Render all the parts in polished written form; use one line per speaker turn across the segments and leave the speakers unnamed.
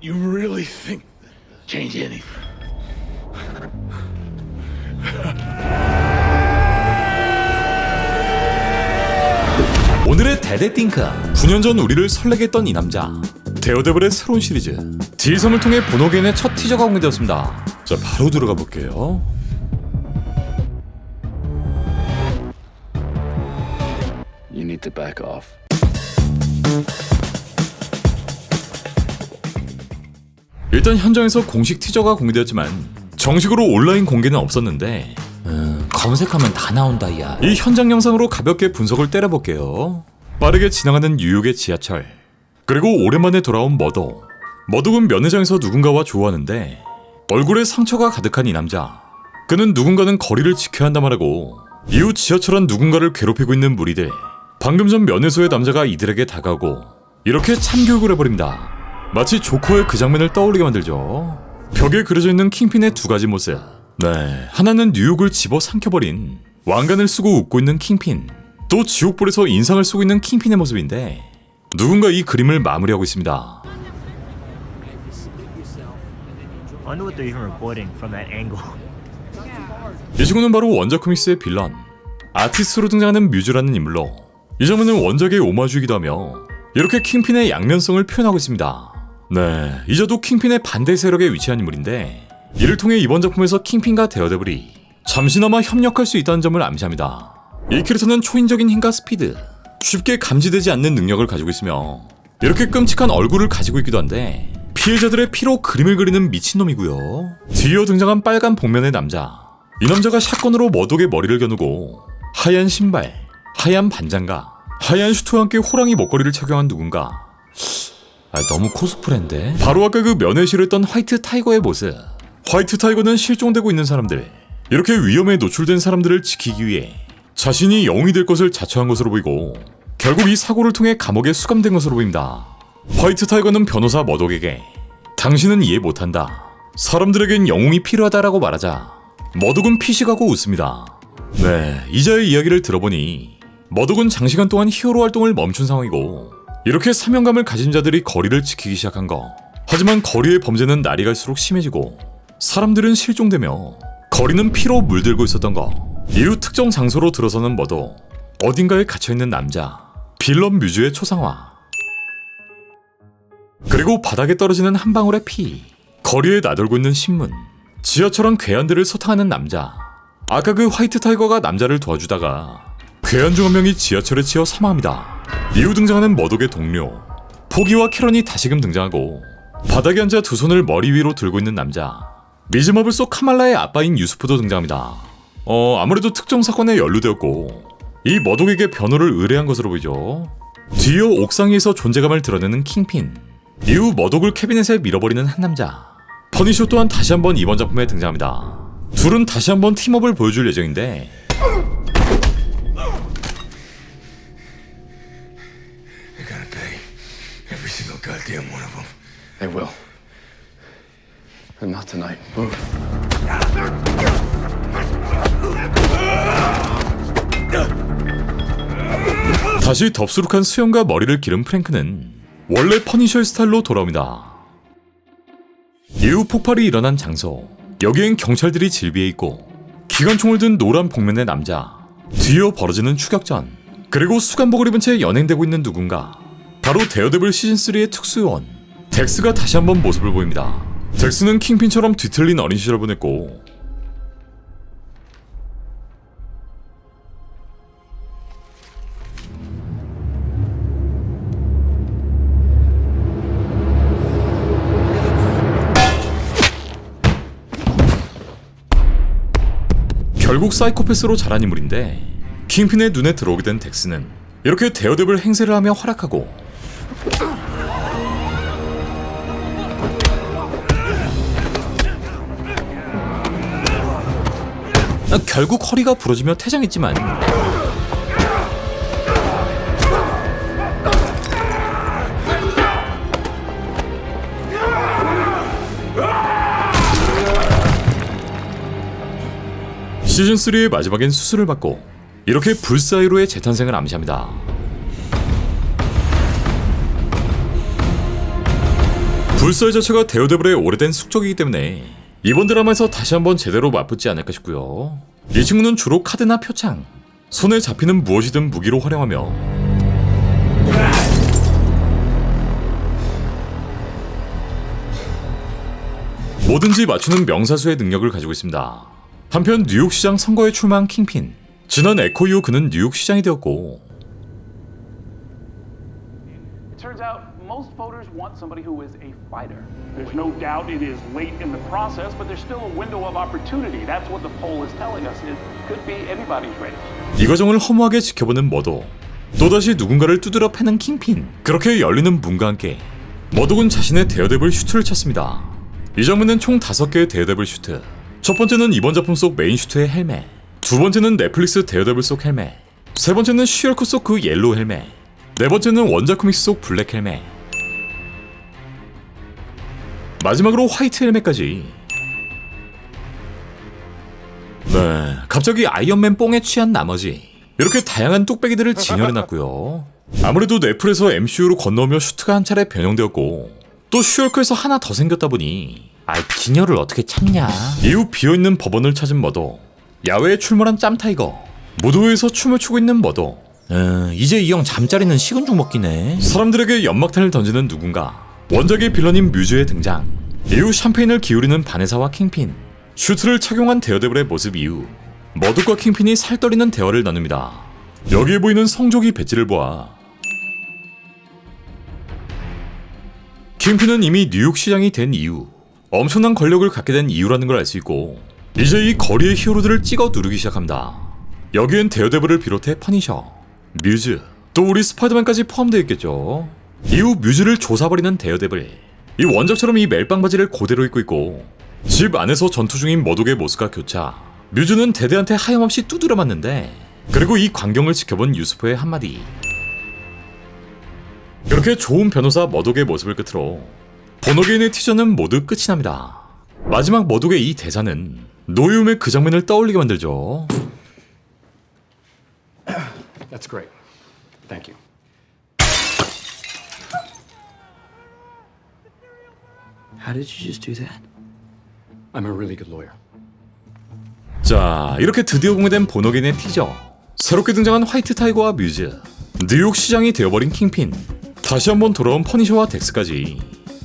You really think that change anything?
오늘의 데데띵크 9년 전 우리를 설레게 했던 이 남자 데어데블의 새로운 시리즈 DSM을 통해 본호겐의 첫 티저가 공개되었습니다. 자, 바로 들어가 볼게요.
You need to back off.
일단 현장에서 공식 티저가 공개되었지만 정식으로 온라인 공개는 없었는데 검색하면 다 나온다 야. 이 현장 영상으로 가볍게 분석을 때려볼게요. 빠르게 지나가는 뉴욕의 지하철, 그리고 오랜만에 돌아온 머독은 면회장에서 누군가와 좋아하는데 얼굴에 상처가 가득한 이 남자. 그는 누군가는 거리를 지켜야 한다 말하고 이후 지하철 안 누군가를 괴롭히고 있는 무리들. 방금 전 면회소의 남자가 이들에게 다가오고 이렇게 참교육을 해버립니다. 마치 조커의 그 장면을 떠올리게 만들죠. 벽에 그려져 있는 킹핀의 두 가지 모습. 네, 하나는 뉴욕을 집어삼켜버린 왕관을 쓰고 웃고 있는 킹핀, 또 지옥불에서 인상을 쓰고 있는 킹핀의 모습인데 누군가 이 그림을 마무리하고 있습니다.
I wonder what they're even reporting from that angle.
이 친구는 바로 원작 코믹스의 빌런, 아티스트로 등장하는 뮤즈라는 인물로 이 장면은 원작의 오마주이기도 하며 이렇게 킹핀의 양면성을 표현하고 있습니다. 네, 이자도 킹핀의 반대 세력에 위치한 인물인데 이를 통해 이번 작품에서 킹핀과 데어데블이 잠시나마 협력할 수 있다는 점을 암시합니다. 이 캐릭터는 초인적인 힘과 스피드, 쉽게 감지되지 않는 능력을 가지고 있으며 이렇게 끔찍한 얼굴을 가지고 있기도 한데 피해자들의 피로 그림을 그리는 미친놈이고요. 뒤이어 등장한 빨간 복면의 남자. 이 남자가 샷건으로 머독의 머리를 겨누고 하얀 신발, 하얀 반장과 하얀 슈트와 함께 호랑이 목걸이를 착용한 누군가. 너무 코스프레인데? 바로 아까 그 면회실을 했던 화이트 타이거의 모습. 화이트 타이거는 실종되고 있는 사람들, 이렇게 위험에 노출된 사람들을 지키기 위해 자신이 영웅이 될 것을 자처한 것으로 보이고 결국 이 사고를 통해 감옥에 수감된 것으로 보입니다. 화이트 타이거는 변호사 머독에게 당신은 이해 못한다, 사람들에겐 영웅이 필요하다라고 말하자 머독은 피식하고 웃습니다. 네, 이자의 이야기를 들어보니 머독은 장시간 동안 히어로 활동을 멈춘 상황이고 이렇게 사명감을 가진 자들이 거리를 지키기 시작한 거. 하지만 거리의 범죄는 날이 갈수록 심해지고 사람들은 실종되며 거리는 피로 물들고 있었던 거. 이후 특정 장소로 들어서는 머독, 어딘가에 갇혀있는 남자, 빌런 뮤즈의 초상화, 그리고 바닥에 떨어지는 한 방울의 피, 거리에 나돌고 있는 신문, 지하철 안 괴한들을 소탕하는 남자. 아까 그 화이트 타이거가 남자를 도와주다가 괴한 중 한 명이 지하철에 치여 사망합니다. 이후 등장하는 머독의 동료 포기와 캐런이 다시금 등장하고 바닥에 앉아 두 손을 머리 위로 들고 있는 남자, 미즈마블 속 카말라의 아빠인 유스프도 등장합니다. 아무래도 특정 사건에 연루되었고 이 머독에게 변호를 의뢰한 것으로 보이죠. 뒤이어 옥상 위에서 존재감을 드러내는 킹핀, 이후 머독을 캐비넷에 밀어버리는 한 남자, 퍼니셔 또한 다시 한번 이번 작품에 등장합니다. 둘은 다시 한번 팀업을 보여줄 예정인데
They're gonna pay. Every single goddamn one of them.
They will. And not tonight. Move.
다시 덥수룩한 수염과 머리를 기른 프랭크는 원래 퍼니셔의 스타일로 돌아옵니다. 이후 폭발이 일어난 장소, 여기엔 경찰들이 질비해 있고 기관총을 든 노란 복면의 남자, 뒤이어 벌어지는 추격전, 그리고 수감복을 입은 채 연행되고 있는 누군가. 바로 데어데블 시즌3의 특수요원 덱스가 다시 한번 모습을 보입니다. 덱스는 킹핀처럼 뒤틀린 어린 시절을 보냈고 결국 사이코패스로 자란 인물인데 킹핀의 눈에 들어오게 된 덱스는 이렇게 데어데블 행세를 하며 활약하고 결국 허리가 부러지며 퇴장했지만 시즌3의 마지막엔 수술을 받고 이렇게 불사이로의 재탄생을 암시합니다. 불사의 자체가 데어데블의 오래된 숙적이기 때문에 이번 드라마에서 다시 한번 제대로 맞붙지 않을까 싶고요. 이 친구는 주로 카드나 표창, 손에 잡히는 무엇이든 무기로 활용하며 뭐든지 맞추는 명사수의 능력을 가지고 있습니다. 한편 뉴욕시장 선거에 출마한 킹핀, 지난 에코 이후 그는 뉴욕시장이 되었고
Turns out most voters want somebody who is a fighter. There's no doubt it is late in the process, but there's still a window of opportunity. That's what the poll is telling us. It could be anybody's race.
이 과정을 허무하게 지켜보는 머독, 또다시 누군가를 두드려 패는 킹핀. 그렇게 열리는 문과 함께 머독은 자신의 데어데블 슈트를 찾습니다. 이 장면은 총 5개의 데어데블 슈트. 첫 번째는 이번 작품 속 메인 슈트의 헬멧, 두 번째는 넷플릭스 데어데블 속 헬멧, 세 번째는 쉬얼크 속 그 옐로우 헬멧, 네 번째는 원작 코믹스 속 블랙 헬멧, 마지막으로 화이트 헬멧까지. 네, 갑자기 아이언맨 뽕에 취한 나머지 이렇게 다양한 뚝배기들을 진열해놨고요. 아무래도 넷플에서 MCU로 건너오며 슈트가 한 차례 변형되었고 또 슈얼크에서 하나 더 생겼다 보니 진열을 어떻게 찾냐. 이후 비어있는 법원을 찾은 머독, 야외에 출몰한 짬타이거, 무도회에서 춤을 추고 있는 머독. 이제 이 형 잠자리는 식은 죽 먹기네. 사람들에게 연막탄을 던지는 누군가, 원작의 빌런인 뮤즈의 등장, 이후 샴페인을 기울이는 바네사와 킹핀, 슈트를 착용한 데어데블의 모습 이후 머독과 킹핀이 살떨이는 대화를 나눕니다. 여기에 보이는 성조기 배지를 보아 킹핀은 이미 뉴욕 시장이 된 이후 엄청난 권력을 갖게 된 이유라는 걸 알 수 있고 이제 이 거리의 히어로들을 찍어 누르기 시작합니다. 여기엔 데어데블을 비롯해 퍼니셔, 뮤즈, 또 우리 스파이더맨까지 포함되어 있겠죠. 이후 뮤즈를 조사버리는 데어데블, 이 원작처럼 이 멜빵 바지를 그대로 입고 있고 집 안에서 전투 중인 머독의 모습과 교차. 뮤즈는 데드한테 하염없이 두드려 맞는데, 그리고 이 광경을 지켜본 유스포의 한마디. 이렇게 좋은 변호사 머독의 모습을 끝으로 보너게인의 티저는 모두 끝이 납니다. 마지막 머독의 이 대사는 노이움의 그 장면을 떠올리게 만들죠.
That's great. Thank you.
How did you just do that?
I'm a really good lawyer.
자, 이렇게 드디어 공개된 보너게인의 티저, 새롭게 등장한 화이트 타이거와 뮤즈, 뉴욕 시장이 되어버린 킹핀, 다시 한번 돌아온 퍼니셔와 덱스까지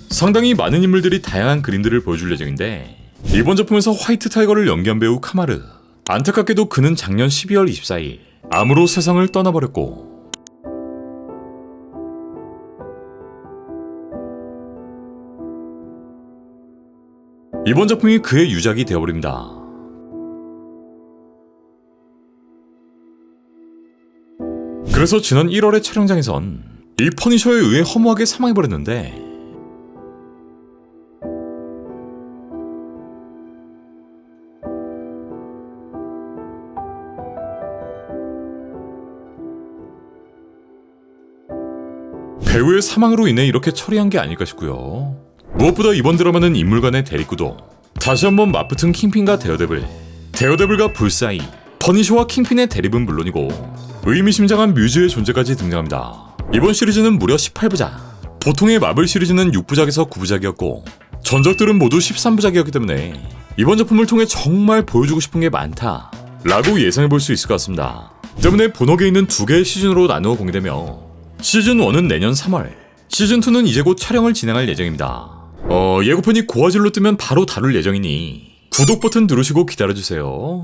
상당히 많은 인물들이 다양한 그림들을 보여줄 예정인데, 이번 작품에서 화이트 타이거를 연기한 배우 카마르, 안타깝게도 그는 작년 12월 24일 암으로 세상을 떠나버렸고, 이번 작품이 그의 유작이 되어버립니다. 그래서 지난 1월의 촬영장에선 이 퍼니셔에 의해 허무하게 사망해버렸는데, 배우의 사망으로 인해 이렇게 처리한 게 아닐까 싶고요. 무엇보다 이번 드라마는 인물 간의 대립구도, 다시 한번 맞붙은 킹핀과 데어데블, 데어데블과 불사이, 퍼니셔와 킹핀의 대립은 물론이고 의미심장한 뮤즈의 존재까지 등장합니다. 이번 시리즈는 무려 18부작, 보통의 마블 시리즈는 6부작에서 9부작이었고 전작들은 모두 13부작이었기 때문에 이번 작품을 통해 정말 보여주고 싶은 게 많다 라고 예상해볼 수 있을 것 같습니다. 때문에 보너게인은 2개의 시즌으로 나누어 공개되며 시즌1은 내년 3월, 시즌2는 이제 곧 촬영을 진행할 예정입니다. 예고편이 고화질로 뜨면 바로 다룰 예정이니 구독 버튼 누르시고 기다려주세요.